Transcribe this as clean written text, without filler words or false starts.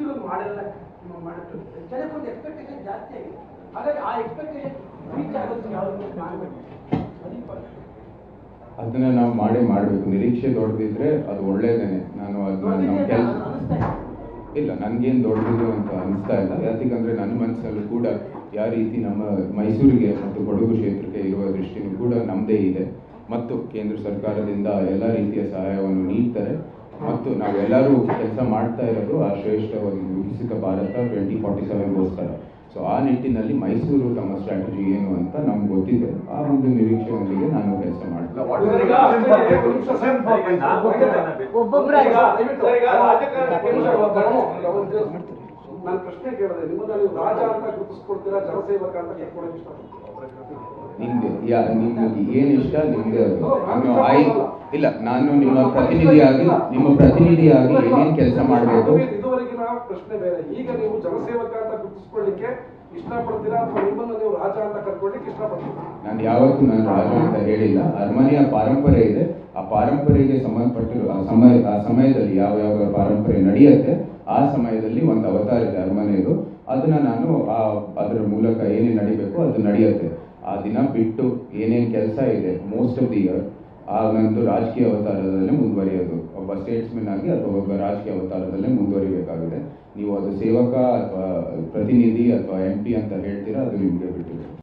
ಅಭಿವೃದ್ಧಿಗಳು ಮಾಡಲ್ಲ ಮಾಡಿತ್ತು ಜನಕ್ಕೊಂದು ಎಕ್ಸ್ಪೆಕ್ಟೇಷನ್ ಜಾಸ್ತಿ ಆಗಿದೆ. ಹಾಗಾಗಿ ಆ ಎಕ್ಸ್ಪೆಕ್ಟೇಷನ್ ರೀಚ್ ಆಗೋದಕ್ಕೆ ಯಾವುದು ಅದನ್ನ ನಾವು ಮಾಡಬೇಕು. ನಿರೀಕ್ಷೆ ದೊಡ್ಡದಿದ್ರೆ ಅದು ಒಳ್ಳೇದೇನೆ. ನಾನು ಅದನ್ನ ನಮ್ಮ ಕೆಲಸ ಇಲ್ಲ, ನನಗೇನು ದೊಡ್ಡದು ಅಂತ ಅನಿಸ್ತಾ ಇಲ್ಲ. ಯಾಕಂದ್ರೆ ನನ್ನ ಮನಸ್ಸಲ್ಲೂ ಕೂಡ ಯಾವ ರೀತಿ ನಮ್ಮ ಮೈಸೂರಿಗೆ ಮತ್ತು ಕೊಡಗು ಕ್ಷೇತ್ರಕ್ಕೆ ಇರುವ ದೃಷ್ಟಿನೂ ಕೂಡ ನಮ್ಮದೇ ಇದೆ. ಮತ್ತು ಕೇಂದ್ರ ಸರ್ಕಾರದಿಂದ ಎಲ್ಲ ರೀತಿಯ ಸಹಾಯವನ್ನು ನೀಡ್ತಾರೆ. ಮತ್ತು ನಾವೆಲ್ಲರೂ ಕೆಲಸ ಮಾಡ್ತಾ ಇರೋದು ಆ ಶ್ರೇಷ್ಠ ಒಂದು ವಿಕಸಿತ ಭಾರತ 2047ಗೋಸ್ಕರ. ಸೊ ಆ ನಿಟ್ಟಿನಲ್ಲಿ ಮೈಸೂರು ತಮ್ಮ ಸ್ಟ್ರಾಟಜಿ ಏನು ಅಂತ ನಮ್ಗೆ ಗೊತ್ತಿದೆ. ಆ ಒಂದು ನಿರೀಕ್ಷೆಯೊಂದಿಗೆ ನಾನು ಕೆಲಸ ಮಾಡ್ತೀನಿ. ನನ್ನ ಪ್ರಶ್ನೆ ಕೇಳಿದೆ, ನಿಮ್ಮನ್ನ ನೀವು ರಾಜ ಅಂತ ಗುರುತಿಸ್ಕೊಳ್ತೀರಾ, ಜನಸೇವಕ ಅಂತ ಕರ್ಕೊಳ್ಳೋಕೆ ನಿಮ್ಗೆ ನಿಮ್ಗೆ ಏನ್ ಇಷ್ಟ ನಿಮ್ಗೆ ಇಲ್ಲ. ನಾನು ನಿಮ್ಮ ಪ್ರತಿನಿಧಿಯಾಗಿ ಏನೇನ್ ಕೆಲಸ ಮಾಡಬೇಕು. ಇದುವರೆಗಿನ ಪ್ರಶ್ನೆ ಬೇರೆ. ಈಗ ನೀವು ಜನಸೇವಕ ಅಂತ ಗುರುತಿಸ್ಕೊಳ್ಳಿಕ್ಕೆ ಇಷ್ಟಪಡ್ತೀರಾ ಅಥವಾ ನಿಮ್ಮನ್ನು ನೀವು ರಾಜ ಅಂತ ಕರ್ಕೊಳ್ಳಿಕ್ಕೆ ಇಷ್ಟಪಡ್ತೀರಾ? ನಾನು ಯಾವತ್ತೂ ನಾನು ರಾಜ ಅಂತ ಹೇಳಿಲ್ಲ. ಅರಮನೆಯ ಪಾರಂಪರೆ ಇದೆ. ಆ ಪಾರಂಪರೆಗೆ ಸಂಬಂಧಪಟ್ಟಿರೋ ಆ ಸಮಯದಲ್ಲಿ ಯಾವ ಯಾವ ಪಾರಂಪರೆ ನಡೆಯುತ್ತೆ ಆ ಸಮಯದಲ್ಲಿ ಒಂದು ಅವತಾರ ಇದೆ ಅರಮನೆಯದು. ಅದನ್ನ ನಾನು ಅದರ ಮೂಲಕ ಏನೇನು ನಡಿಬೇಕು ಅದು ನಡೆಯುತ್ತೆ. ಆ ದಿನ ಬಿಟ್ಟು ಏನೇನು ಕೆಲಸ ಇದೆ ಮೋಸ್ಟ್ ಆಫ್ ದಿ ಇಯರ್ ನಂದು ರಾಜಕೀಯ ಅವತಾರದಲ್ಲೇ ಮುಂದುವರಿಯೋದು. ಒಬ್ಬ ಸ್ಟೇಟ್ಸ್ಮನ್ ಆಗಿ ಅಥವಾ ಒಬ್ಬ ರಾಜಕೀಯ ಅವತಾರದಲ್ಲೇ ಮುಂದುವರಿಬೇಕಾಗಿದೆ. ನೀವು ಅದು ಸೇವಕ ಅಥವಾ ಪ್ರತಿನಿಧಿ ಅಥವಾ MP ಅಂತ ಹೇಳ್ತೀರಾ, ಅದು ನಿಮಗೆ ಬಿಟ್ಟಿದೆ.